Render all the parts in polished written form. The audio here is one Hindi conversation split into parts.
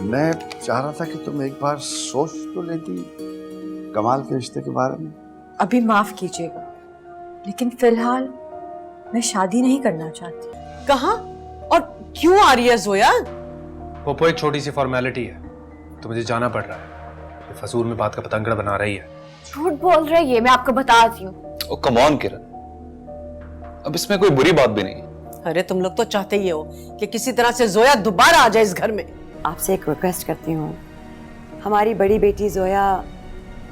मैं चाह रहा था कि तुम एक बार सोच तो लेती कमाल के रिश्ते के बारे में। अभी माफ कीजिएगा, लेकिन फिलहाल मैं शादी नहीं करना चाहती। कहाँ और क्यों आ रही है जोया? पोपो एक छोटी सी फॉर्मेलिटी है, तो मुझे जाना पड़ रहा है। ये फसूल में बात का पतंगड़ बना रही है। झूठ बोल रही है, मैं आपको बताती हूँ। ओ कम ऑन किरण, अब इसमें कोई बुरी बात भी नहीं है। अरे तुम लोग तो चाहते ही हो कि किसी तरह से जोया दोबारा आ जाए इस घर में। आपसे एक रिक्वेस्ट करती हूँ, हमारी बड़ी बेटी जोया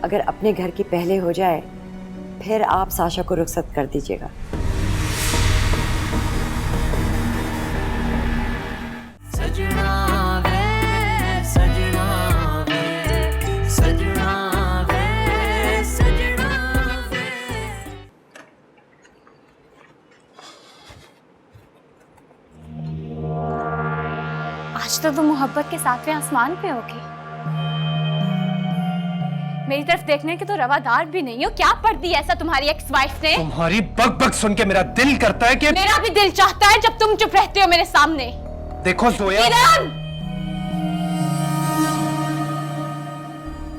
अगर अपने घर की पहले हो जाए फिर आप साशा को रुखसत कर दीजिएगा। आज तो तुम मोहब्बत के सातवें आसमान पे होगी। मेरी तरफ देखने के तो रवादार भी नहीं हो। क्या पढ़ दी ऐसा तुम्हारी एक्स वाइफ ने? तुम्हारी बक बक सुन के मेरा दिल करता है कि मेरा भी दिल चाहता है जब तुम चुप रहते हो मेरे सामने। देखो जोया,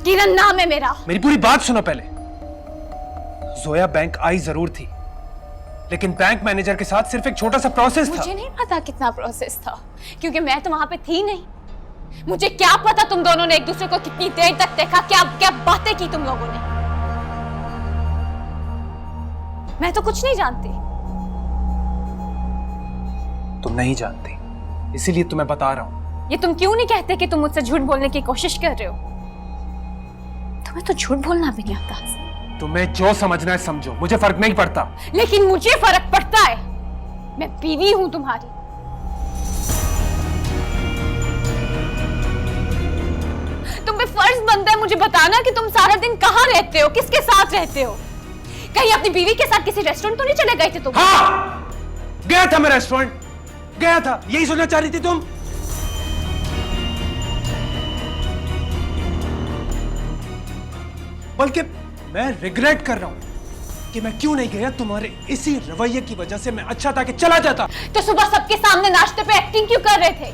किरण नाम है मेरा। मेरी पूरी बात सुनो पहले। जोया बैंक आई जरूर थी, लेकिन बैंक मैनेजर के साथ सिर्फ एक छोटा सा प्रोसेस था। मुझे नहीं पता कितना प्रोसेस था, क्योंकि मैं तो वहां पे थी नहीं। मुझे क्या पता तुम दोनों ने एक दूसरे को कितनी देर तक देखा, क्या क्या बातें की तुम लोगों ने। मैं तो कुछ नहीं जानती। तुम नहीं जानती, इसीलिए तुम्हें बता रहा हूं। ये तुम क्यों नहीं कहते कि तुम मुझसे झूठ बोलने की कोशिश कर रहे हो? तुम्हें तो झूठ बोलना भी नहीं आता। तुम्हें जो समझना है समझो, मुझे फर्क नहीं पड़ता। लेकिन मुझे फर्क पड़ता है। मैं बीवी हूं तुम्हारी। तुम पे फर्ज बनता है मुझे बताना कि तुम सारा दिन कहां रहते हो, किसके साथ रहते हो। कहीं अपनी बीवी के साथ किसी रेस्टोरेंट तो नहीं चले गए थे तुम? हाँ, गया था मैं रेस्टोरेंट, गया था। यही सुनना चाह रही थी तुम? बल्कि मैं रिग्रेट कर रहा हूं कि मैं क्यों नहीं गया। तुम्हारे इसी रवैये की वजह से मैं अच्छा था कि चला जाता। तो सुबह सबके सामने नाश्ते पे एक्टिंग क्यों कर रहे थे?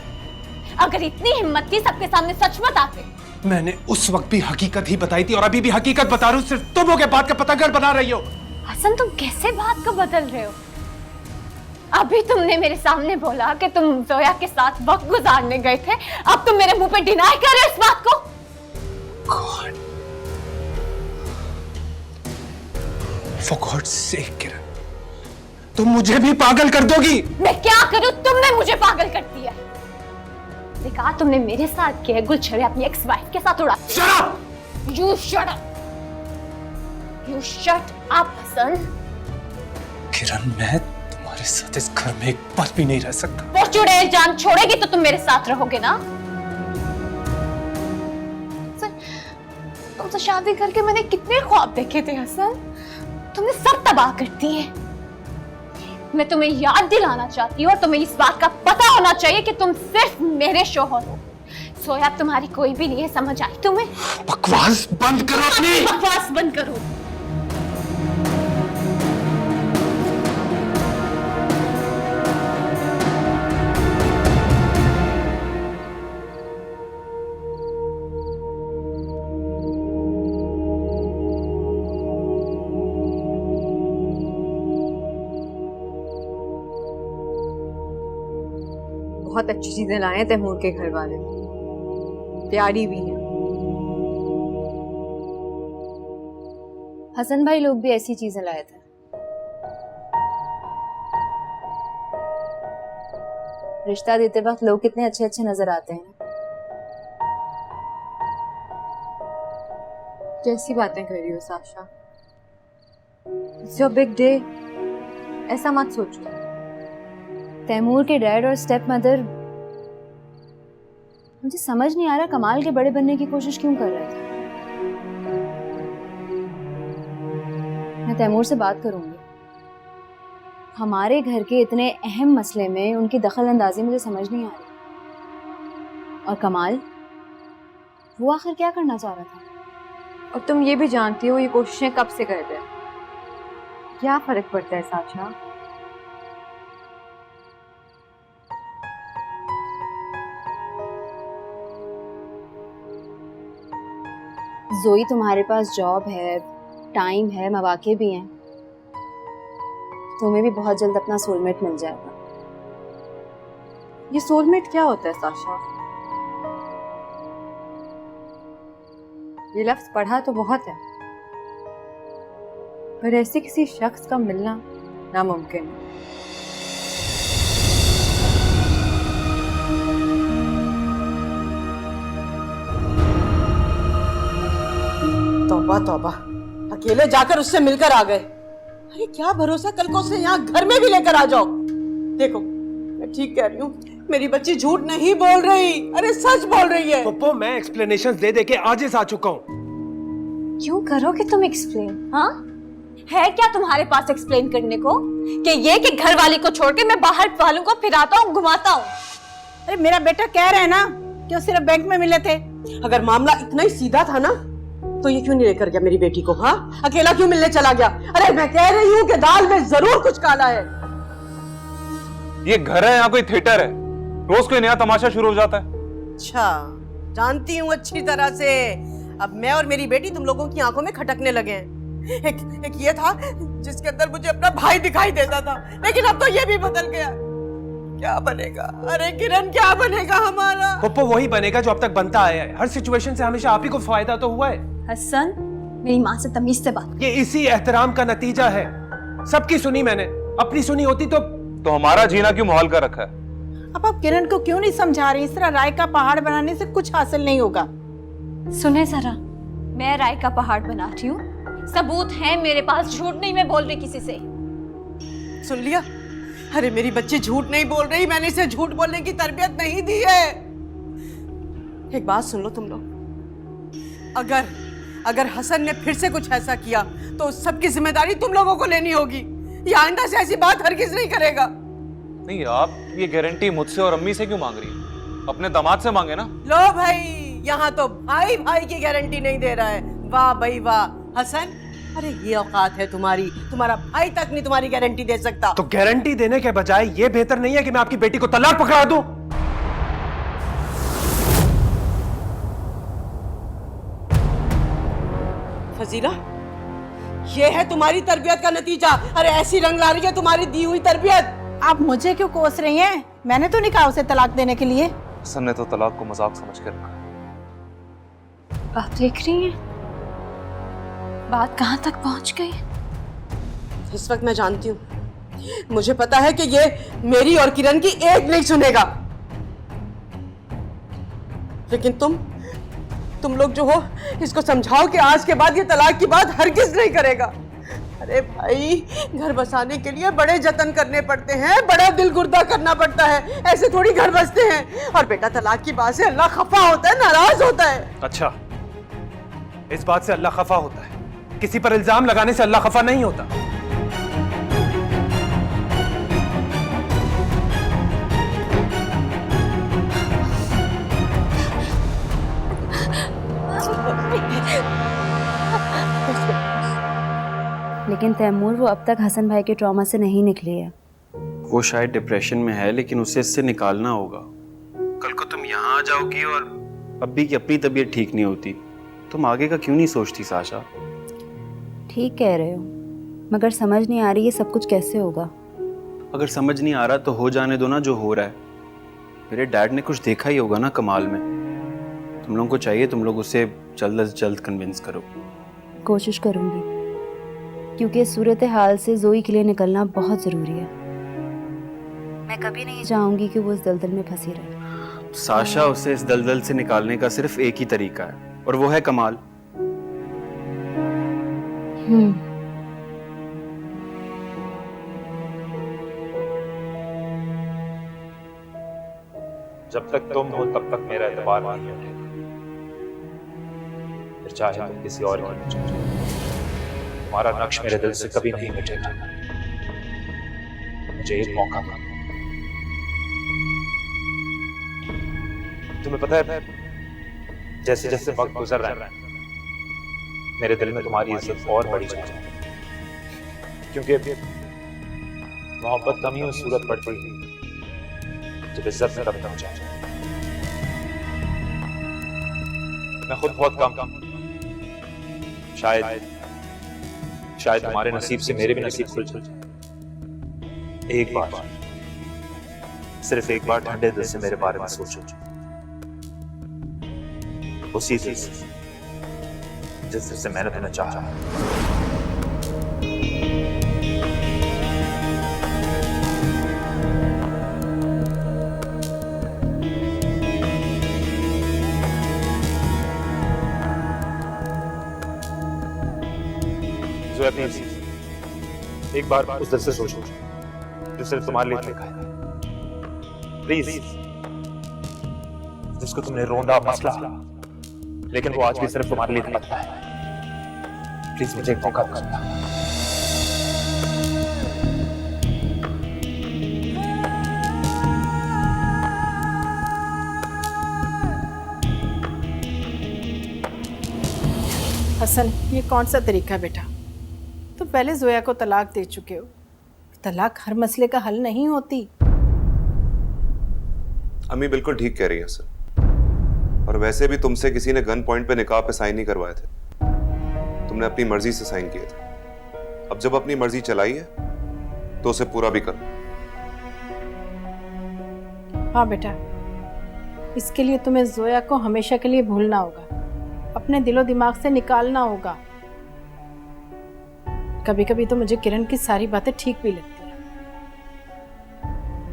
अगर इतनी हिम्मत थी सबके सामने सच बताते। मैंने उस वक्त भी हकीकत ही बताई थी और अभी भी हकीकत बता रहा हूं। सिर्फ तुम हो के बात का पतंगड़ बना रही हो। हसन, तुम कैसे बात को बदल रहे हो? अभी तुमने मेरे सामने बोला कि तुम जोया के साथ वक्त गुजारने गए थे, अब तुम मेरे मुंह पे डिनाई कर रहे हो इस बात को। God. For God's sake, किरण, तुम मुझे भी पागल कर दोगी। मैं क्या करूं? तुमने मुझे पागल कर दिया। देखा तुमने मेरे साथ किया गुलछड़े अपनी एक्स वाइफ के साथ उड़ा। Shut up! You shut up! You shut up, Hasan. किरण, मैं तुम्हारे साथ इस घर में एक पल भी नहीं रह सकता। वो चुड़ैल जान छोड़ेगी तो तुम मेरे साथ रहोगे ना? तुमसे शादी करके मैंने कितने ख्वाब देखे थे हसन, तुमने सब तबाह कर दिए। मैं तुम्हें याद दिलाना चाहती हूँ और तुम्हें इस बात का पता होना चाहिए कि तुम सिर्फ मेरे शौहर हो। सोया तुम्हारी कोई भी नहीं है, समझ आई तुम्हें? बकवास बंद करो अपनी। बकवास बंद करो। बहुत अच्छी चीजें लाए हैं तैमूर के घर वाले, प्यारी भी है। हसन भाई लोग भी ऐसी चीजें लाए थे। रिश्ता देते वक्त लोग कितने अच्छे अच्छे नजर आते हैं। कैसी बातें कर रही हो Sasha? It's your big day, ऐसा मत सोचो। तैमूर के डैड और स्टेप मदर, मुझे समझ नहीं आ रहा कमाल के बड़े बनने की कोशिश क्यों कर रहे थे। मैं तैमूर से बात करूंगी। हमारे घर के इतने अहम मसले में उनकी दखल अंदाजी मुझे समझ नहीं आ रही। और कमाल, वो आखिर क्या करना चाह रहा था? और तुम ये भी जानती हो ये कोशिशें कब से कर रहे हैं। क्या फर्क पड़ता है साशा? जोई तुम्हारे पास जॉब है, टाइम है, मौके भी हैं, तुम्हें भी बहुत जल्द अपना सोलमेट मिल जाएगा। ये सोलमेट क्या होता है साशा? ये लफ्ज पढ़ा तो बहुत है, पर ऐसे किसी शख्स का मिलना नामुमकिन है। तौबा तौबा, अकेले जाकर उससे मिलकर आ गए। अरे क्या भरोसा, कल को उसे यहाँ घर में भी लेकर आ जाओ। देखो मैं ठीक कह रही हूँ, मेरी बच्ची झूठ नहीं बोल रही, अरे सच बोल रही है। पप्पो मैं एक्सप्लेनेशंस दे दे के आजिज़ आ चुका हूँ। क्यों करोगे तुम एक्सप्लेन? हाँ, है क्या तुम्हारे पास एक्सप्लेन करने को कि ये कि घर वाली को छोड़ के मैं बाहर वालों को फिराता हूँ, घुमाता हूँ? अरे मेरा बेटा कह रहा है ना कि वो सिर्फ बैंक में मिले थे। अगर मामला इतना ही सीधा था ना तो ये क्यों नहीं लेकर गया मेरी बेटी को? हाँ, अकेला क्यों मिलने चला गया? अरे मैं कह रही हूँ कि दाल में जरूर कुछ काला है। ये घर है, यहाँ कोई थिएटर है? रोज कोई नया तमाशा शुरू हो जाता है। अच्छा, जानती हूँ अच्छी तरह से। अब मैं और मेरी बेटी तुम लोगों की आंखों में खटकने लगे हैं। एक ये था जिसके अंदर मुझे अपना भाई दिखाई देता था, लेकिन अब तो ये भी बदल गया। क्या बनेगा? अरे किरण क्या बनेगा हमारा? पप्पो वही बनेगा जो अब तक बनता आया है। हर सिचुएशन से हमेशा आप ही को फायदा तो हुआ है। हसन, मेरी माँ से तमीज से बात। ये इसी एहतराम का नतीजा है। सबकी सुनी मैंने, अपनी सुनी होती तो हमारा जीना क्यों मुहाल कर रखा है? अब आप किरण को क्यों नहीं समझा रही? इस तरह राय का पहाड़ बनाने से कुछ हासिल नहीं होगा। सुने जरा, मैं राय का पहाड़ बना रही हूँ, सबूत है मेरे पास, झूठ नहीं मैं बोल रही किसी से। सुन लिया? अरे मेरी बच्ची झूठ नहीं बोल रही, मैंने इसे झूठ बोलने की तरबियत नहीं दी है। एक बात सुन लो तुम लोग, अगर हसन ने फिर से कुछ ऐसा किया तो सबकी जिम्मेदारी तुम लोगों को लेनी होगी। ये आइंदा से ऐसी बात हरगिज नहीं करेगा। नहीं, आप ये गारंटी मुझसे और अम्मी से क्यों मांग रही है? अपने दामाद से मांगे ना। लो भाई, यहाँ तो भाई भाई की गारंटी नहीं दे रहा है। वाह भाई वाह हसन, अरे ये औकात है तुम्हारी, तुम्हारा भाई तक नहीं तुम्हारी गारंटी दे सकता। तो गारंटी देने के बजाय ये बेहतर नहीं है कि मैं आपकी बेटी को तलाक पकड़ा दूं? फजीला, ये है तुम्हारी तरबियत का नतीजा। अरे ऐसी रंग ला रही है तुम्हारी दी हुई तरबियत। आप मुझे क्यों कोस रही हैं? मैंने तो नहीं कहा उसे तलाक देने के लिए। हसन ने तो तलाक को मजाक समझ कर रखा है। आप देख रही हैं बात कहाँ तक पहुंच गई? इस वक्त मैं जानती हूँ, मुझे पता है कि ये मेरी और किरण की एक नहीं सुनेगा, लेकिन तुम लोग जो हो इसको समझाओ कि आज के बाद ये तलाक की बात हरगिज नहीं करेगा। अरे भाई, घर बसाने के लिए बड़े जतन करने पड़ते हैं, बड़ा दिल गुर्दा करना पड़ता है, ऐसे थोड़ी घर बसते हैं। और बेटा तलाक की बात से अल्लाह खफा होता है, नाराज होता है। अच्छा, इस बात से अल्लाह खफा होता है? किसी पर इल्जाम लगाने से अल्लाह खफा नहीं होता। लेकिन तैमूर, वो अब तक हसन भाई के ट्रॉमा से नहीं निकले है। वो शायद डिप्रेशन में है, लेकिन उसे इससे निकालना होगा। कल को तुम यहाँ आ जाओगी और अब्बी की अपनी तबीयत ठीक नहीं होती, तुम आगे का क्यों नहीं सोचती साशा? ठीक कह रहे हो, मगर समझ नहीं आ रही ये सब कुछ कैसे होगा। अगर समझ नहीं आ रहा तो हो जाने दो ना जो हो रहा है। मेरे डैड ने कुछ देखा ही होगा ना कमाल में। तुम लोगों को चाहिए तुम लोग उसे जल्द से जल्द कन्विंस करो। कोशिश करूंगी, क्योंकि इस सूरत हाल से जोई के लिए निकलना बहुत ज़रूरी है। मैं कभी नहीं चाहूंगी कि वो इस दलदल में फंसी रहे। साशा, उसे इस दलदल से निकालने का सिर्फ एक ही तरीका है, और वो है कमाल। जब तक तुम हो तब तक मेरा एतबार नहीं होगा, फिर चाहे तुम किसी और की बन जाओ, तुम्हारा नक्श मेरे दिल से कभी नहीं मिटेगा। मुझे एक मौका दो। तुम्हें पता है, जैसे जैसे वक्त गुजर रहा है मेरे दिल में तुम्हारी इज्जत और बढ़ी जा रही है, क्योंकि मोहब्बत कम ही उस सूरत पड़ती है जब इज्जत में कमी हो जाए। मैं खुद बहुत कम शायद तुम्हारे नसीब से मेरे भी नसीब खुल जाए। एक बार, सिर्फ एक बार ठंडे दिल से मेरे बारे में सोचो, उसी दिल से जिस दिल से मैंने तुम्हें चाहा। जोया प्लीज, एक बार उस दिल से सोचो जो सिर्फ तुम्हारे लिए लिखा है। प्लीज, जिसको तुमने रोंदा मसला, लेकिन वो आज भी सिर्फ तुम्हारे लिए धड़कता है। प्लीज मुझे एक मौका दो। हसन, ये कौन सा तरीका है बेटा? तुम पहले जोया को तलाक दे चुके हो। तलाक हर मसले का हल नहीं होती। अम्मी बिल्कुल ठीक कह रही है सर। और वैसे भी तुमसे किसी ने गन पॉइंट पे निकाह पे साइन नहीं करवाए थे, तुमने अपनी मर्जी से साइन किए थे। अब जब अपनी मर्जी चलाई है तो उसे पूरा भी करो। हाँ बेटा, इसके लिए तुम्हें जोया को हमेशा के लिए भूलना होगा, अपने दिलो दिमाग से निकालना होगा। कभी कभी तो मुझे किरण की सारी बातें ठीक भी लगती हैं।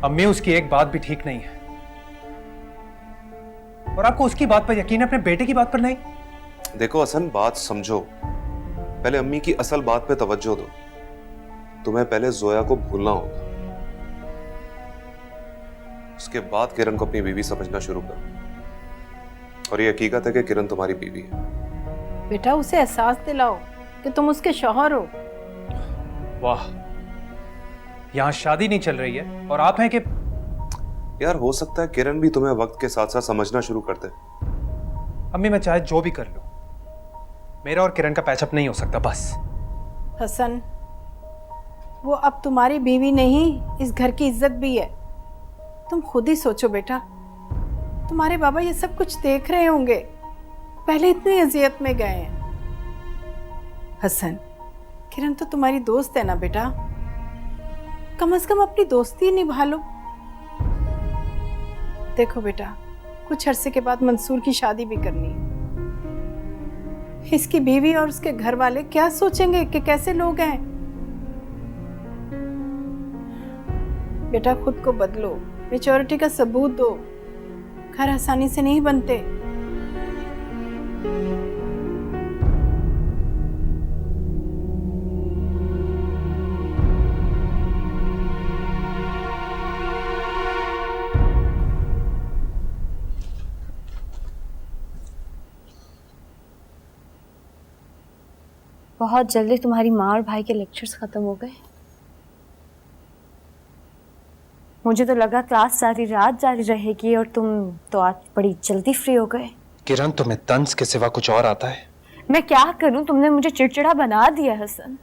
अम्मी, उसकी एक बात भी ठीक नहीं है, और आपको उसकी बात पर यकीन है, अपने बेटे की बात पर नहीं। देखो हसन, बात समझो, पहले अम्मी की असल बात पे तवज्जो दो। तुम्हें पहले जोया को भूलना होगा, उसके बाद किरण को अपनी बीवी समझना शुरू करो। और ये हकीकत है कि किरण तुम्हारी बीवी है। बेटा, उसे एहसास दिलाओ कि तुम उसके शौहर हो। वाह, यहां शादी नहीं चल रही है और आप हैं कि यार, हो सकता है किरण भी तुम्हें वक्त के साथ साथ समझना शुरू कर दे। अम्मी, मैं चाहे जो भी कर लूं, मेरा और किरण का पैचअप नहीं हो सकता। बस हसन, वो अब तुम्हारी बीवी नहीं, इस घर की इज्जत भी है। तुम खुद ही सोचो बेटा, तुम्हारे बाबा ये सब कुछ देख रहे होंगे, पहले इतनी अजियत में गए हैं। हसन, किरण तो तुम्हारी दोस्त है ना बेटा, कम से कम अपनी दोस्ती निभा लो। देखो बेटा, कुछ अरसे के बाद मंसूर की शादी भी करनी है। इसकी बीवी और उसके घर वाले क्या सोचेंगे कि कैसे लोग हैं। बेटा, खुद को बदलो, मैच्योरिटी का सबूत दो। घर आसानी से नहीं बनते। बहुत जल्दी तुम्हारी माँ और भाई के लेक्चर्स खत्म हो गए। मुझे तो लगा क्लास सारी रात जारी रहेगी, और तुम तो आज बड़ी जल्दी फ्री हो गए। किरण, तुम्हें तंज के सिवा कुछ और आता है? मैं क्या करूं, तुमने मुझे चिड़चिड़ा बना दिया हसन।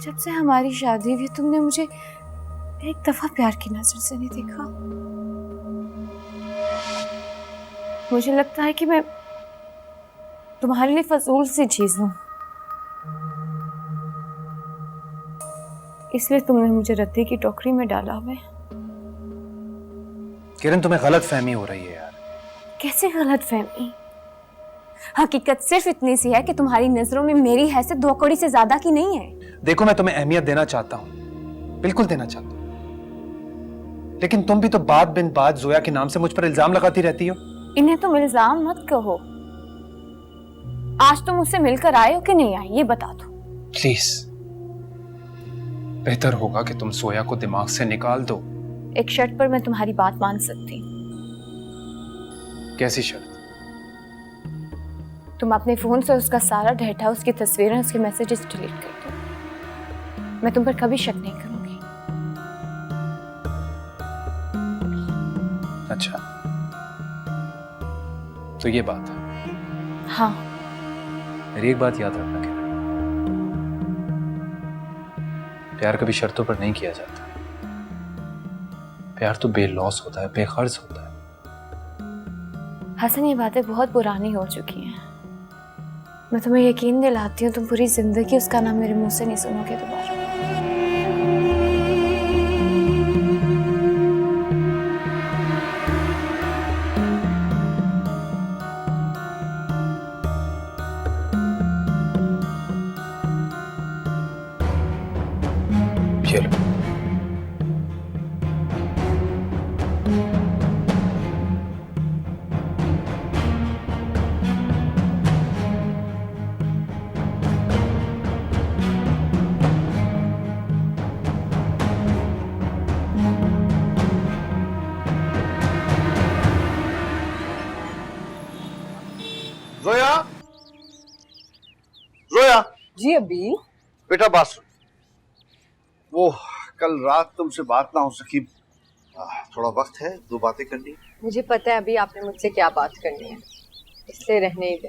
जब से हमारी शादी हुई, तुमने मुझे एक दफा प्यार की नजर से नहीं देखा। मुझे लगता है कि मैं तुम्हारे लिए फजूल सी चीज हूं, इसलिए तुमने मुझे रद्दी की टोकरी में डाला है। किरण, तुम्हें गलत फहमी हो रही है यार। कैसे गलत फहमी? हकीकत सिर्फ इतनी सी है कि तुम्हारी नजरों में मेरी हैसियत 2 कौड़ी से ज्यादा की नहीं है। देखो, मैं तुम्हें अहमियत देना चाहता हूँ, बिल्कुल देना चाहता हूँ, लेकिन तुम भी तो बात बिन बात जोया के नाम से मुझ पर इल्जाम लगाती रहती हो। इन्हें तुम इल्जाम मत कहो। आज तुम मुझसे मिलकर आए हो कि नहीं आए, ये बता दो। प्लीज, बेहतर होगा कि तुम जोया को दिमाग से निकाल दो। एक शर्त पर मैं तुम्हारी बात मान सकती हूँ। कैसी शर्त? तुम अपने फोन से उसका सारा डेटा, उसकी तस्वीरें, उसके मैसेजेस डिलीट कर दो। मैं तुम पर कभी शक नहीं करूंगी। अच्छा, तो ये बात है। हाँ। मेरी एक बात याद रखना कि प्यार कभी शर्तों पर नहीं किया जाता। प्यार तो बेलौस होता है, बेखर्ज होता है। हसन, ये बातें बहुत पुरानी हो चुकी हैं। मैं तुम्हें यकीन दिलाती हूँ, तुम पूरी जिंदगी उसका नाम मेरे मुंह से नहीं सुनोगे दोबारा। ये लो। जोया, जोया, जी अभी बेटा बात सुन। वो कल रात तुमसे बात ना हो सकी, थोड़ा वक्त है, दो बातें करनी। मुझे पता है अभी आपने मुझसे क्या बात करनी है, इसलिए रहने ही दे।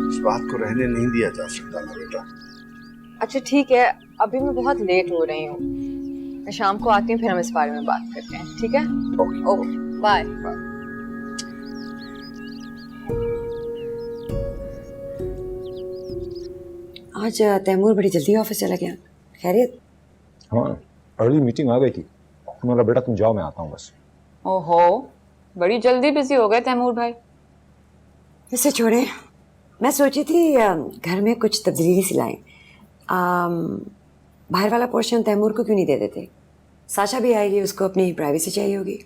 इस बात को रहने नहीं दिया जा सकता ना बेटा। अच्छा ठीक है, अभी मैं बहुत लेट हो रही हूँ, मैं शाम को आती हूँ, फिर हम इस बारे में बात करते हैं, ठीक है? Okay, bye. आज तैमूर बड़ी जल्दी ऑफिस चला गया, खैरियत? हाँ, अर्ली मीटिंग आ गई थी। मेरा बेटा तुम जाओ, मैं आता हूँ बस। ओहो, बड़ी जल्दी बिजी हो गए तैमूर भाई। इसे छोड़े, मैं सोची थी घर में कुछ तब्दीली सी लाएं। बाहर वाला पोर्शन तैमूर को क्यों नहीं दे देते? साशा भी आएगी, उसको अपनी प्राइवेसी चाहिए होगी।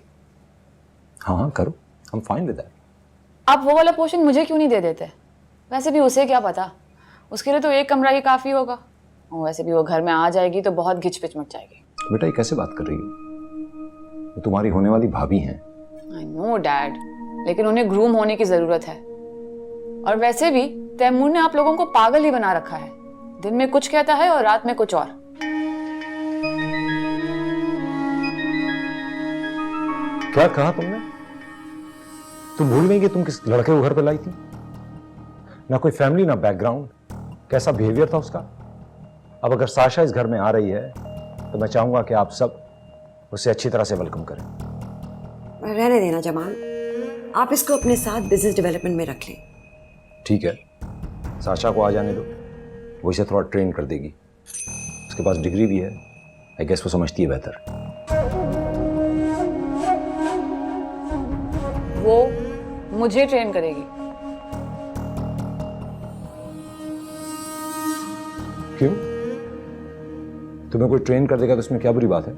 हाँ हाँ करो, हम फाइन विद दैट। आप वो वाला पोर्शन मुझे क्यों नहीं दे देते? वैसे भी उसे क्या पता, उसके लिए तो एक कमरा ही काफी होगा। और वैसे भी वो घर में आ जाएगी तो बहुत घिच-पिच मच जाएगी। बेटा ये कैसे बात कर रही हो? वो तुम्हारी होने वाली भाभी हैं। आई नो डैड, लेकिन उन्हें ग्रूम होने की जरूरत है। और वैसे भी तैमूर ने आप लोगों को पागल ही बना रखा है, दिन में कुछ कहता है और रात में कुछ और। क्या कहा तुमने? तुम भूल गई कि तुम किस लड़के को घर पे लाई थी? ना कोई फैमिली ना बैकग्राउंड, कैसा बिहेवियर था उसका। अब अगर साशा इस घर में आ रही है तो मैं चाहूंगा कि आप सब उसे अच्छी तरह से वेलकम करें। रहने देना जमाल, आप इसको अपने साथ बिजनेस डेवलपमेंट में रख लें। ठीक है, साशा को आ जाने दो, वो इसे थोड़ा ट्रेन कर देगी। उसके पास डिग्री भी है, आई गेस वो समझती है बेहतर। वो मुझे ट्रेन करेगी। क्यों? तुम्हें कोई ट्रेन कर देगा तो उसमें क्या बुरी बात है?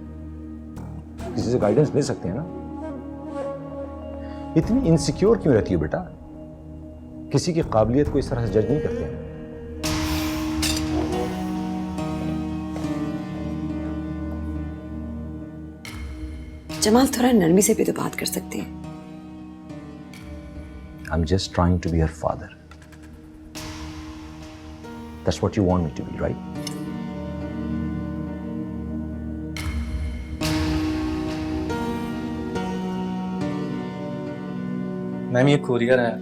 किसी से गाइडेंस ले सकते हैं ना। इतनी इनसिक्योर क्यों रहती हो बेटा? किसी की काबिलियत को इस तरह से जज नहीं करते हैं। जमाल, थोड़ा नरमी से भी तो बात कर सकते हैं। I'm just trying to be her father. That's what you want me to be, right? Ma'am ये कोरियर है।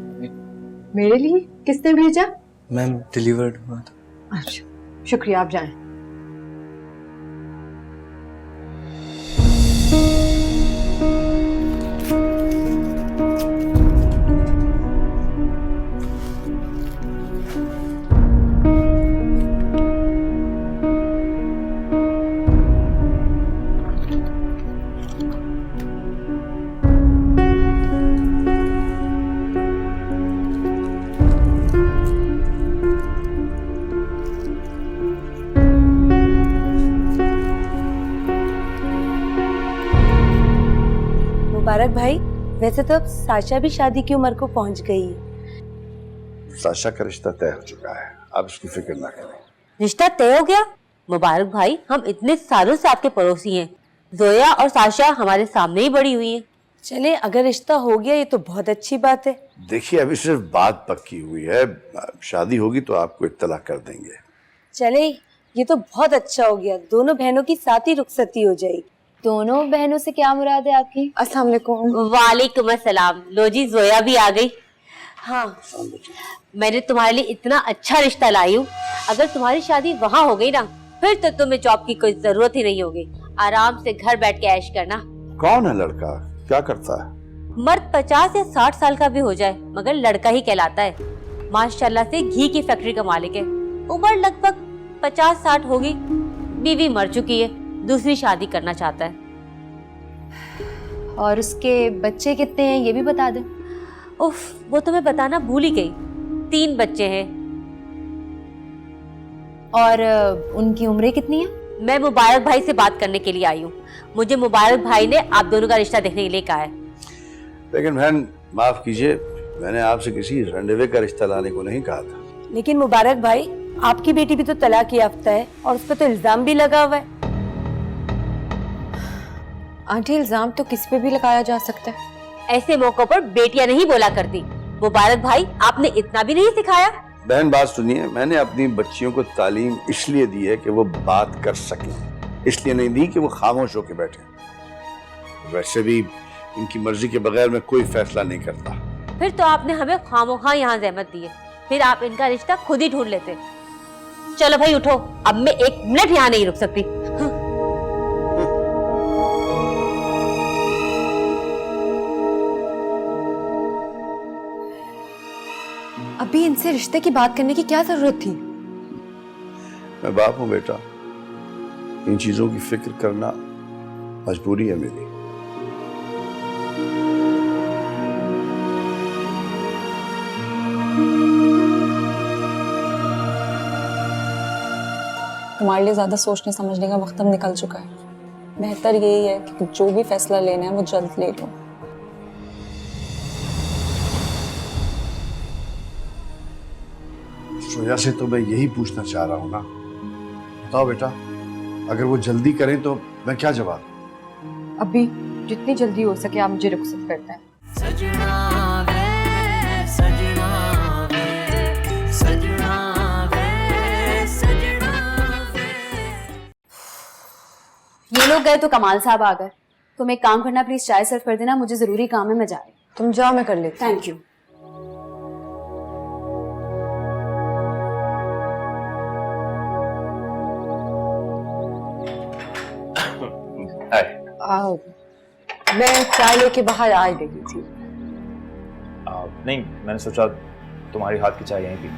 मेरे लिए? किसने भेजा? मैम डिलीवर्ड हुआ था। अच्छा, शुक्रिया, आप जाएं। मुबारक भाई, वैसे तो अब साशा भी शादी की उम्र को पहुंच गई। साशा का रिश्ता तय हो चुका है, आप इसकी फिक्र ना करें। रिश्ता तय हो गया? मुबारक भाई, हम इतने सालों से आपके पड़ोसी हैं। जोया और साशा हमारे सामने ही बड़ी हुई हैं। चले, अगर रिश्ता हो गया ये तो बहुत अच्छी बात है। देखिए अभी सिर्फ बात पक्की हुई है, शादी होगी तो आपको इत्तला कर देंगे। चले, ये तो बहुत अच्छा हो गया, दोनों बहनों की साथ ही रुखसती हो जाएगी। दोनों बहनों से क्या मुराद है आपकी? अस्सलाम वालेकुम। वालेकुम अस्सलाम। लो जी, जोया भी आ गई। हाँ, मैंने तुम्हारे लिए इतना अच्छा रिश्ता लाई हूँ, अगर तुम्हारी शादी वहाँ हो गई ना, फिर तो तुम्हें जॉब की कोई जरूरत ही नहीं होगी। आराम से घर बैठ के ऐश करना। कौन है लड़का, क्या करता है? मर्द 50 या 60 साल का भी हो जाए मगर लड़का ही कहलाता है। माशाल्लाह से घी की फैक्ट्री का मालिक है। उम्र लगभग 50-60 होगी। बीवी मर चुकी है, दूसरी शादी करना चाहता है। और उसके बच्चे कितने हैं ये भी बता दे। उफ, वो तो मैं बताना भूल ही गई। 3 बच्चे हैं। और उनकी उम्रें कितनी है? मैं मुबारक भाई से बात करने के लिए आई हूँ। मुझे मुबारक भाई ने आप दोनों का रिश्ता देखने के लिए कहा है। लेकिन बहन माफ कीजिए, मैंने आपसे किसी रंडवे का रिश्ता लाने को नहीं कहा था। लेकिन मुबारक भाई, आपकी बेटी भी तो तलाक याफ्ता है और उस पर तो इल्जाम भी लगा हुआ है। आंटी, इल्जाम तो किस पे भी लगाया जा सकता है। ऐसे मौकों पर बेटियां नहीं बोला करती। मुबारक भाई, आपने इतना भी नहीं सिखाया। बहन बात सुनिए, मैंने अपनी बच्चियों को तालीम इसलिए दी है कि वो बात कर सकें, इसलिए नहीं दी कि वो खामोश होकर बैठे। वैसे भी इनकी मर्जी के बगैर मैं कोई फैसला नहीं करता। फिर तो आपने हमें खामोखा यहाँ जहमत दी है। फिर आप इनका रिश्ता खुद ही ढूंढ लेते। चलो भाई उठो, अब मैं 1 मिनट यहाँ नहीं रुक सकती। अभी इनसे रिश्ते की बात करने की क्या जरूरत थी? मैं बाप हूं बेटा, इन चीजों की फिक्र करना मजबूरी है मेरी। तुम्हारे लिए ज्यादा सोचने समझने का वक्त अब निकल चुका है। बेहतर यही है कि जो भी फैसला लेना है वो जल्द ले लो। सोया से तो मैं यही पूछना चाह रहा हूँ ना। बताओ बेटा, अगर वो जल्दी करें तो मैं क्या जवाब? अभी जितनी जल्दी हो सके आप मुझे रुखसत करते हैं। ये लोग गए तो कमाल साहब आ गए। तुम एक काम करना, प्लीज चाय सर्व कर देना, मुझे जरूरी काम है, मैं जा रही हूँ। तुम जाओ, मैं कर लेती हूँ। Thank you. मैं चाय लेके बाहर आ गई थी। नहीं, मैंने सोचा तुम्हारी हाथ की चाय यहीं पी।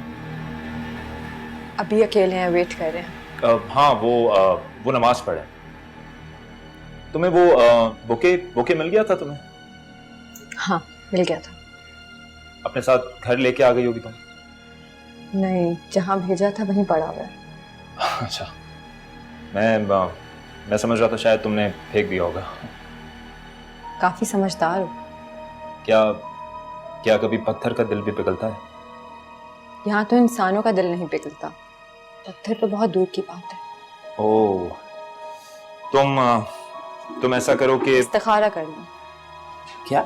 अभी अकेले हैं, वेट कर रहे हैं। हाँ, वो नमाज पढ़े। तुम्हें वो बुके मिल गया था तुम्हें? हाँ, मिल गया था। अपने साथ घर लेके आ गई होगी तुम? नहीं, जहाँ भेजा था वहीं पड़ा हुआ है। अच्छा, मैं समझ रहा था शायद तुमने फेंक दिया होगा। काफी समझदार हो। क्या कभी पत्थर का दिल भी पिघलता है? यहाँ तो इंसानों का दिल नहीं पिघलता, पत्थर तो बहुत दूर की बात है। ओह, तुम ऐसा करो कि इस्तिखारा करना। क्या?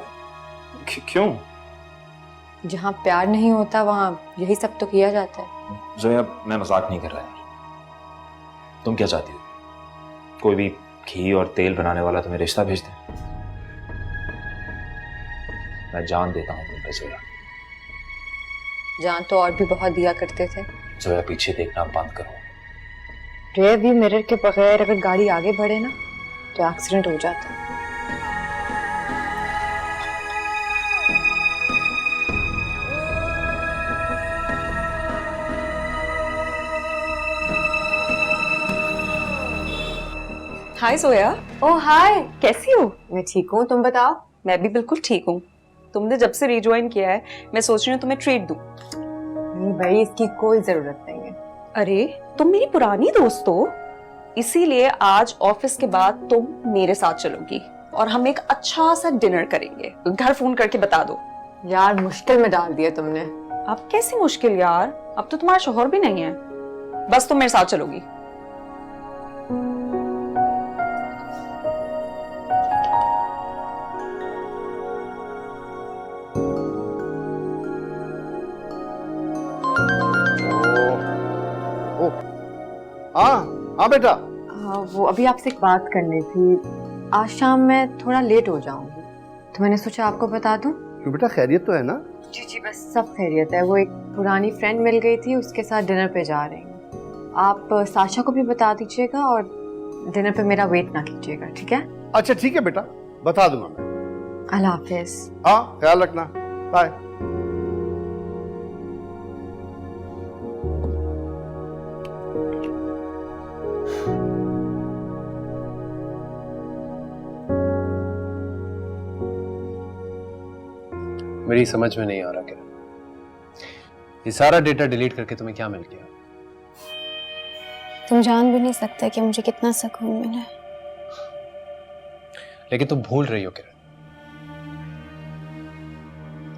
क्यों? जहाँ प्यार नहीं होता वहाँ यही सब तो किया जाता है। जोया, मैं मजाक नहीं कर रहा यार। तुम क्या चाहती हो? कोई भी घी और तेल बनाने वाला तुम्हें रिश्ता भेज दे? मैं जान देता हूँ तुम पे जोया। जान तो और भी बहुत दिया करते थे। जोया, पीछे देखना बंद करो। रेयर व्यू मिरर के बगैर अगर गाड़ी आगे बढ़े ना तो एक्सीडेंट हो जाता है। हाय सोया। ओह हाय, कैसी हो? मैं ठीक हूँ, तुम बताओ। मैं भी बिल्कुल ठीक हूँ। तुमने जब से रिज्वाइन किया है मैं सोच रही हूँ तुम्हें ट्रीट दूँ। नहीं भाई, इसकी कोई जरूरत नहीं है। अरे तुम मेरी पुरानी दोस्त हो, इसीलिए आज ऑफिस के बाद तुम मेरे साथ चलोगी और हम एक अच्छा सा डिनर करेंगे। घर फोन करके बता दो। यार मुश्किल में डाल दिया तुमने। अब कैसी मुश्किल यार, अब तो तुम्हारा शोहर भी नहीं है। बस तुम मेरे साथ चलोगी। हाँ बेटा। वो अभी आपसे एक बात करनी थी। आज शाम मैं थोड़ा लेट हो जाऊंगी तो मैंने सोचा आपको बता दूं। क्यों बेटा, खैरियत तो है ना? जी जी, बस सब खैरियत है। वो एक पुरानी फ्रेंड मिल गई थी, उसके साथ डिनर पे जा रही हूँ। आप साशा को भी बता दीजिएगा और डिनर पे मेरा वेट ना कीजिएगा, ठीक है? अच्छा ठीक है बेटा, बता दूंगा मैं। अल्लाह हाफिज। हाँ, ख्याल रखना। बाय। मेरी समझ में नहीं आ रहा किरण, ये सारा डेटा डिलीट करके तुम्हें क्या मिल गया? तुम जान भी नहीं सकते कि मुझे कितना सुकून मिला है। लेकिन तुम भूल रही हो किरण,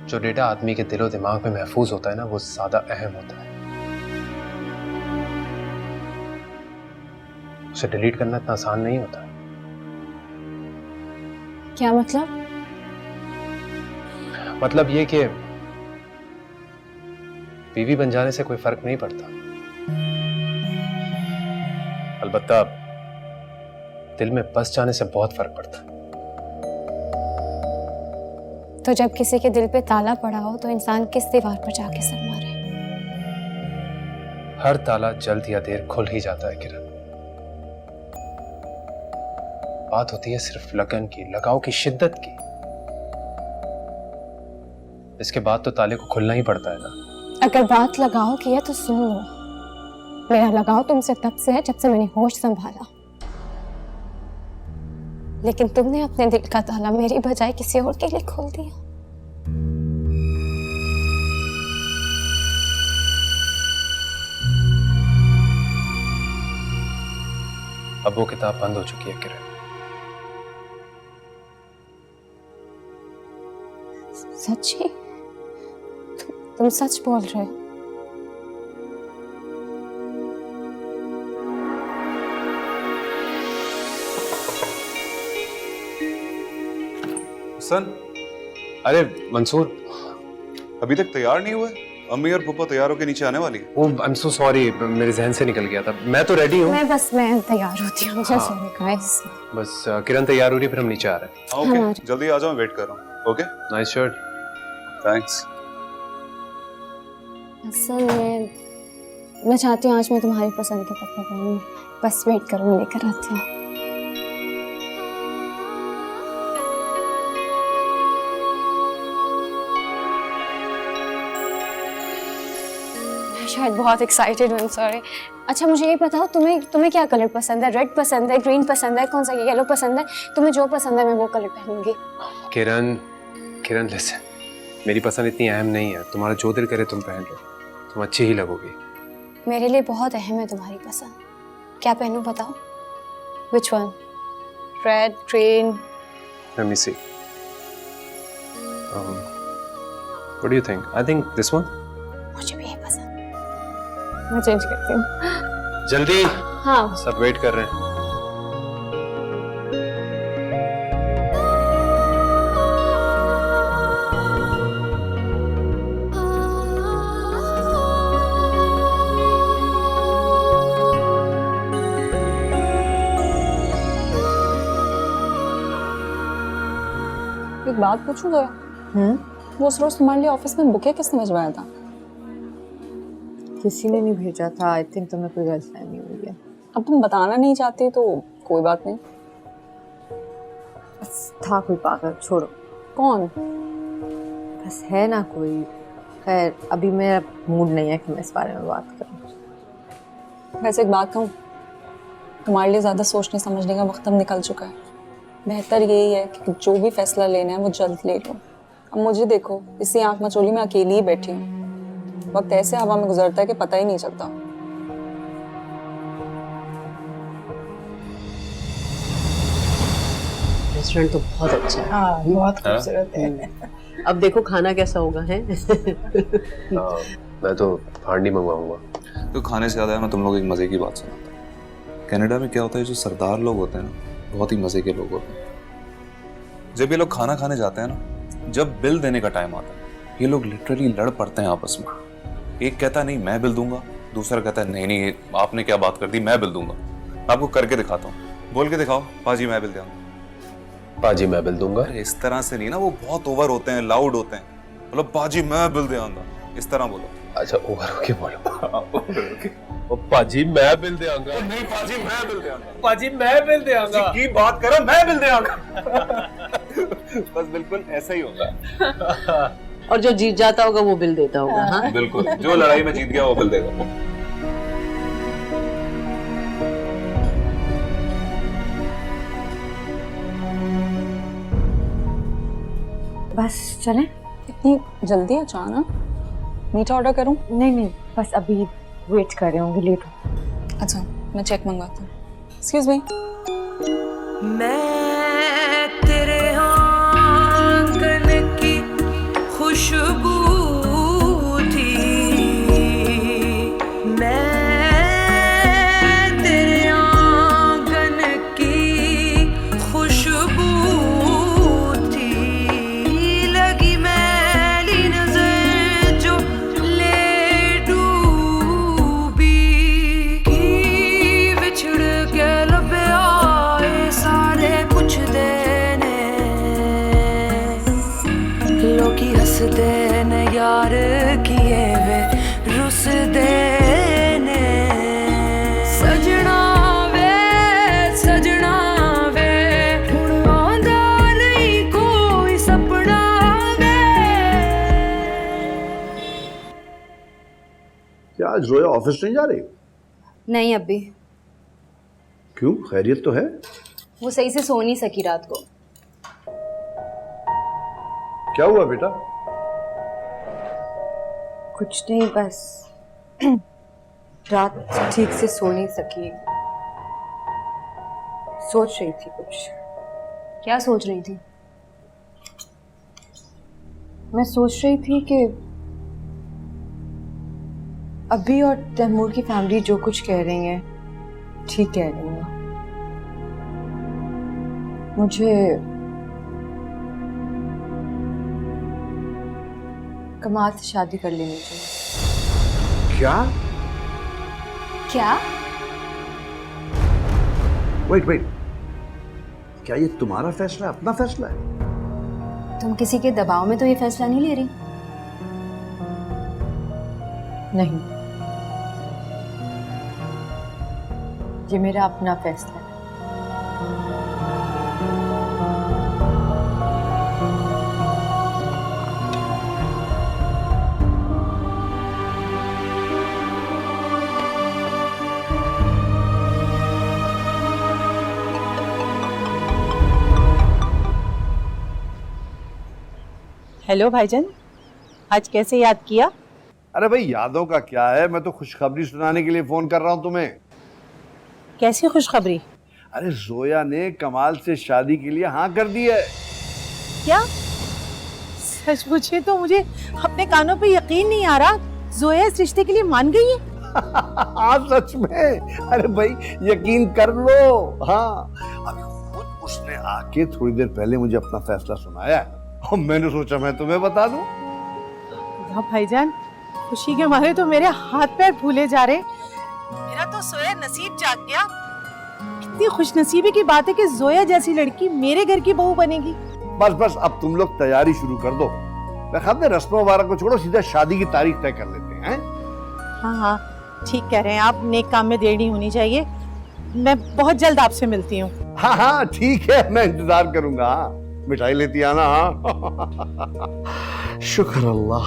जो डेटा आदमी के दिलो दिमाग में महफूज होता है ना, वो ज्यादा अहम होता है। उसे डिलीट करना इतना आसान नहीं होता। क्या मतलब? मतलब ये कि बीवी बन जाने से कोई फर्क नहीं पड़ता, अलबत्ता दिल में बस जाने से बहुत फर्क पड़ता है। तो जब किसी के दिल पे ताला पड़ा हो तो इंसान किस दीवार पर जाके सर मारे? हर ताला जल्द या देर खुल ही जाता है किरण। बात होती है सिर्फ लगन की, लगाव की, शिद्दत की। इसके बाद तो ताले को खुलना ही पड़ता है ना। अगर बात लगाव की है तो सुन लो, मेरा लगाव तुमसे तब से है जब से मैंने होश संभाला। लेकिन तुमने अपने दिल का ताला मेरी बजाय किसी और के लिए खोल दिया। अब वो किताब बंद हो चुकी है किरण। सच्ची? तुम सच बोल रहे हो? सन, अरे मंसूर, अभी तक तैयार नहीं हुए? अम्मी और पापा तैयार होकर नीचे आने वाली है। वो आई एम सो सॉरी, मेरे जहन से निकल गया था। मैं तो रेडी हूँ। मैं तैयार होती हूँ। Sorry guys. बस किरण तैयार हो रही है, फिर हम नीचे आ रहे हैं। ओके, जल्दी आ जाओ, वेट कर रहा हूँ। Okay, nice shirt, thanks. असल में मैं चाहती हूँ आज मैं तुम्हारी पसंद के कपड़े पहनूं। बस वेट करो, मैं लेकर आती हूँ। शायद बहुत एक्साइटेड हूँ, सॉरी। अच्छा मुझे ये बताओ, तुम्हें क्या कलर पसंद है? रेड पसंद है, ग्रीन पसंद है, कौन सा, येलो पसंद है? तुम्हें जो पसंद है मैं वो कलर पहनूंगी। किरण लिसन, मेरी पसंद इतनी अहम नहीं है। तुम्हारा जो दिल करे तुम पहन लो, तुम अच्छी ही लगोगी। मेरे लिए बहुत अहम है तुम्हारी पसंद। क्या पहनूं बताओ? Which one? Red, green? Let me see. What do you think? I think this one. मुझे भी ये पसंद। मैं चेंज करती हूँ। जल्दी। हाँ। सब वेट कर रहे हैं। एक बात पूछूं तो? वो उस रोज तुम्हारे लिए ऑफिस में बुके किसने भिजवाया था? किसी ने नहीं भेजा था। आई थिंक तुम्हें कोई गलतफहमी हुई है। अब तुम बताना नहीं चाहती तो कोई बात नहीं। बस था कोई पागल, छोड़ो। कौन? बस है ना कोई। खैर अभी मेरा मूड नहीं है कि मैं इस बारे में बात करूं। वैसे एक बात कहूं, तुम्हारे लिए ज्यादा सोचने समझने का वक्त अब निकल चुका है। बेहतर यही है कि जो भी फैसला लेना है वो जल्द ले लो। अब मुझे देखो, इसी आंख मचोली में अकेली ही बैठी हूँ। वक्त ऐसे हवा में गुजरता है कि पता ही नहीं चलता। रेस्टोरेंट तो बहुत अच्छा है। हाँ, बहुत खूबसूरत है। अब देखो खाना कैसा होगा है। मैं तो हांडी मंगवाऊंगा। तो खाने से ज्यादा मैं तुम लोग एक मजे की बात सुनाता हूँ। कनाडा में क्या होता है, जो सरदार लोग होते हैं ना, बहुत ही मजे के लोग होते हैं। जब ये लोग खाना खाने जाते हैं ना, जब बिल देने का टाइम आता है, ये लोग लिटरली लड़ पड़ते हैं आपस में। एक कहता है नहीं मैं बिल दूंगा, दूसरा कहता है नहीं नहीं आपने क्या बात कर दी, मैं बिल दूंगा। आपको करके दिखाता हूँ, बोल के दिखाओ, पाजी मैं बिल दूंगा। पाजी मैं बिल दूंगा। इस तरह से नहीं ना, वो बहुत ओवर होते हैं, लाउड होते हैं। मतलब पाजी मैं बिल दूंगा, इस तरह बोलो। अच्छा ओवर होके बोलो। ओ पाजी मैं बिल देंगा। नहीं पाजी मैं बिल देंगा। पाजी मैं बिल देंगा। की बात करो, मैं बिल देंगा। बस बिल्कुल ऐसा ही होगा। और जो जीत जाता होगा वो बिल देता होगा। हाँ बिल्कुल, जो लड़ाई में जीत गया वो बिल देगा। बस चलें? इतनी जल्दी अचानक? मीठा ऑर्डर करूं? नहीं नहीं, बस अभी वेट कर रहे होंगे, लेट हो। अच्छा, मैं चेक मंगवाती हूँ। Excuse me. मैं तेरे आंगन की खुशबू थी, मैं तेरे आंगन की खुशबू थी, लगी मैली नजर जो ले डूबी, की बिछड़ के लबे आए सारे कुछ देने, लोकी हंस देने यार किए वे रुस देने, सजना वे हुण आंदा नहीं कोई सपना वे। क्या आज जोया ऑफिस नहीं जा रही? नहीं अभी, क्यों, खैरियत तो है? वो सही से सो नहीं सकी रात को। क्या हुआ बेटा? कुछ नहीं, बस रात ठीक से सो नहीं सकी, सोच रही थी कुछ। क्या सोच रही थी? मैं सोच रही थी कि अभी और तैमूर की फैमिली जो कुछ कह रही है ठीक कह रही है। मुझे कमाल से शादी कर लेनी चाहिए। क्या? क्या? वेट, क्या ये तुम्हारा फैसला, अपना फैसला है? तुम किसी के दबाव में तो ये फैसला नहीं ले रही? नहीं, ये मेरा अपना फैसला है। हेलो भाईजान, आज कैसे याद किया? अरे भाई यादों का क्या है, मैं तो खुशखबरी सुनाने के लिए फोन कर रहा हूँ तुम्हें। कैसी खुशखबरी? अरे जोया ने कमाल से शादी के लिए हाँ कर दी है। क्या सच पूछे तो मुझे अपने कानों पे यकीन नहीं आ रहा। जोया इस रिश्ते के लिए मान गई है? हाँ सच में। अरे भाई यकीन कर लो। हाँ, अभी खुद उसने आके थोड़ी देर पहले मुझे अपना फैसला सुनाया है और मैंने सोचा मैं तुम्हें बता दूं। भाईजान, खुशी के मारे तो मेरे हाथ पैर फूले जा रहे। मेरा तो सोया नसीब जाग गया। कितनी खुशनसीबी की बात है कि जोया जैसी लड़की मेरे घर की बहू बनेगी। बस अब तुम लोग तैयारी शुरू कर दो। मैं खाते हैं रस्म वगैरह को छोड़ो, सीधा शादी की तारीख तय कर लेते हैं। हाँ ठीक कह रहे हैं आप, नेक काम में देर नहीं होनी चाहिए। मैं बहुत जल्द आपसे मिलती हूँ। हाँ ठीक है, मैं इंतजार करूंगा। मिठाई लेती आना। हाँ शुक्र अल्लाह।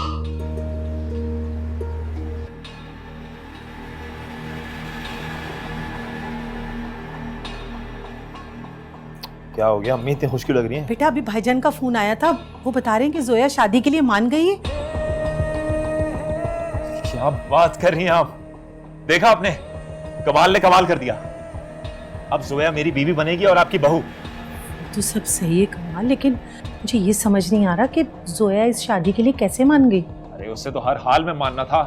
क्या हो गया अम्मी, इतनी खुश क्यों लग रही हैं? बेटा अभी भाईजान का फोन आया था, वो बता रहे हैं कि जोया शादी के लिए मान गई है। क्या बात कर रही हैं आप? देखा आपने, कमाल ने कमाल कर दिया। अब जोया मेरी बीवी बनेगी और आपकी बहू। तो सब सही है कमाल, लेकिन मुझे ये समझ नहीं आ रहा कि जोया इस शादी के लिए कैसे मान गई। अरे उससे तो हर हाल में मानना था।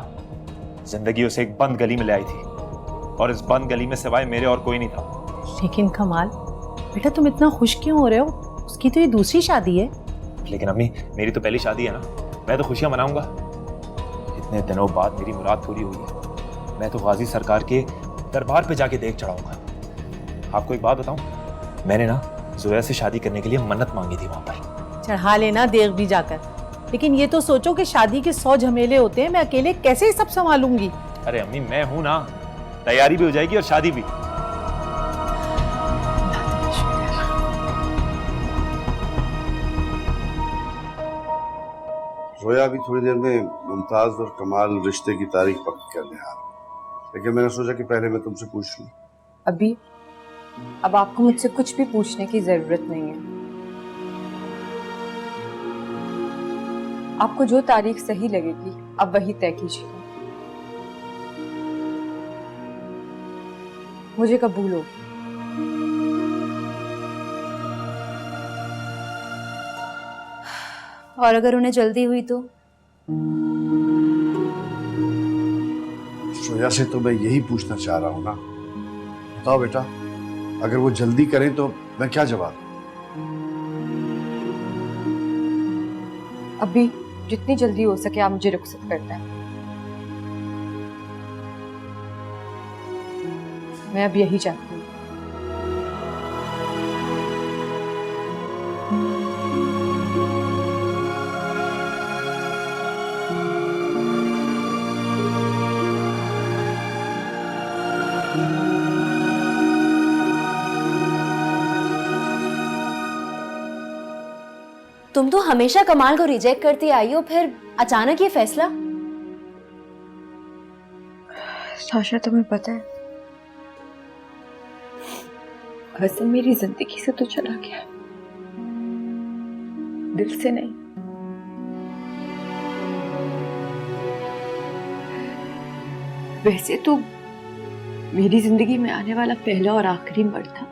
जिंदगी उसे एक बंद गली में ले आई थी और इस बंद गली में सिवाय मेरे और कोई नहीं था। लेकिन कमाल बेटा, तुम इतना खुश क्यों हो रहे हो? उसकी तो ये दूसरी शादी है। लेकिन अम्मी, मेरी तो पहली शादी है ना, मैं तो खुशियां मनाऊंगा। इतने दिनों बाद मेरी मुराद पूरी हुई है। मैं तो गाजी सरकार के दरबार पे जाके देख चढ़ाऊंगा। आपको एक बात बताऊं, मैंने ना जोया से शादी करने के लिए मन्नत मांगी थी वहां पर। चढ़ा लेना देख भी जाकर, लेकिन ये तो सोचो कि शादी के 100 झमेले होते हैं, मैं अकेले कैसे ये सब संभालूंगी। अरे अम्मी, मैं हूं ना, तैयारी भी हो जाएगी और शादी भी। जोया अभी थोड़ी देर में मुमताज और कमाल रिश्ते की तारीख पक्की करने आ रहा हूँ, लेकिन मैंने सोचा कि पहले मैं तुमसे पूछ लूं। अभी अब आपको मुझसे कुछ भी पूछने की जरूरत नहीं है। आपको जो तारीख सही लगेगी अब वही तय कीजिएगा। मुझे कबूल हो। और अगर उन्हें जल्दी हुई तो? जोया से तो मैं यही पूछना चाह रहा हूँ ना। बताओ बेटा, अगर वो जल्दी करें तो मैं क्या जवाब? अभी जितनी जल्दी हो सके आप मुझे रुखसत करते हैं। मैं अब यही चाहती हूँ। तुम तो हमेशा कमाल को रिजेक्ट करती आई हो, फिर अचानक ये फैसला? साशा, तुम्हें पता है हसन मेरी जिंदगी से तो चला गया, दिल से नहीं। वैसे तो मेरी जिंदगी में आने वाला पहला और आखिरी मर्द था,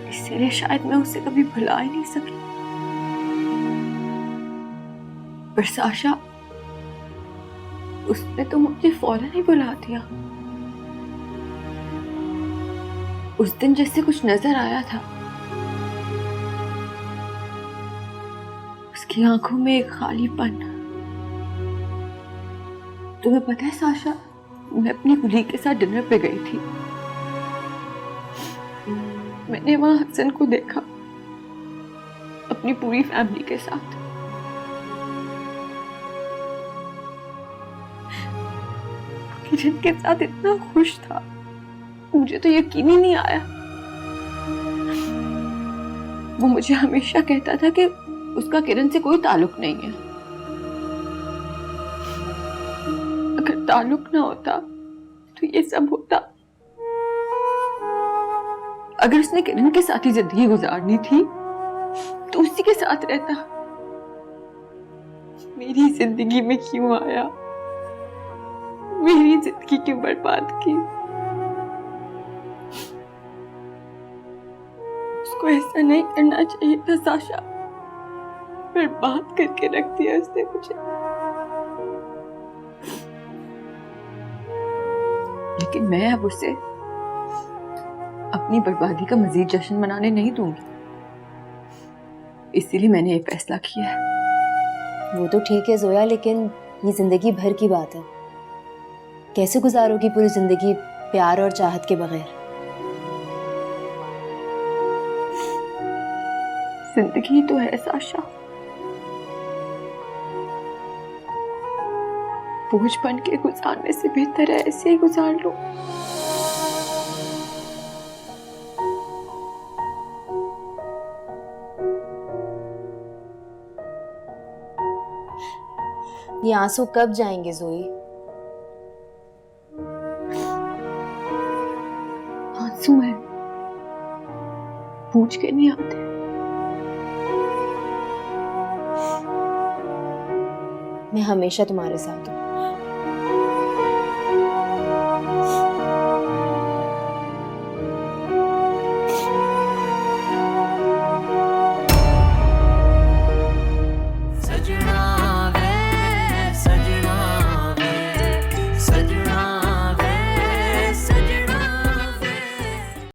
इसलिए शायद मैं उसे कभी भुला ही नहीं सकी। पर साशा, उसने तो मुझे फौरन ही बुला दिया। उस दिन जैसे कुछ नजर आया था, उसकी आंखों में एक खालीपन। तुम्हें पता है साशा, मैं अपनी कुली के साथ डिनर पे गई थी। मैंने वहां हसन को देखा अपनी पूरी फैमिली के साथ। किरण के साथ इतना खुश था, मुझे तो यकीन ही नहीं आया। वो मुझे हमेशा कहता था कि उसका किरण से कोई ताल्लुक नहीं है। अगर ताल्लुक ना होता तो ये सब होता। अगर उसने किरण के साथ ही जिंदगी गुजारनी थी तो उसी के साथ रहता। मेरी जिंदगी में क्यों आया? मेरी जिंदगी क्यों बर्बाद की? उसको ऐसा नहीं करना चाहिए था साशा, बर्बाद करके रख दिया उसने मुझे। लेकिन मैं अब उसे अपनी बर्बादी का मजीद जश्न मनाने नहीं दूंगी, इसीलिए मैंने ये फैसला किया है। वो तो ठीक है जोया, लेकिन ये जिंदगी भर की बात है। कैसे गुजारोगी पूरी जिंदगी प्यार और चाहत के बगैर? जिंदगी तो है साशा, बोझ बन के गुजारने से बेहतर है ऐसे ही गुजार लो। ये आंसू कब जाएंगे जोई? आंसू है, पूछ के नहीं आते। मैं हमेशा तुम्हारे साथ हूँ।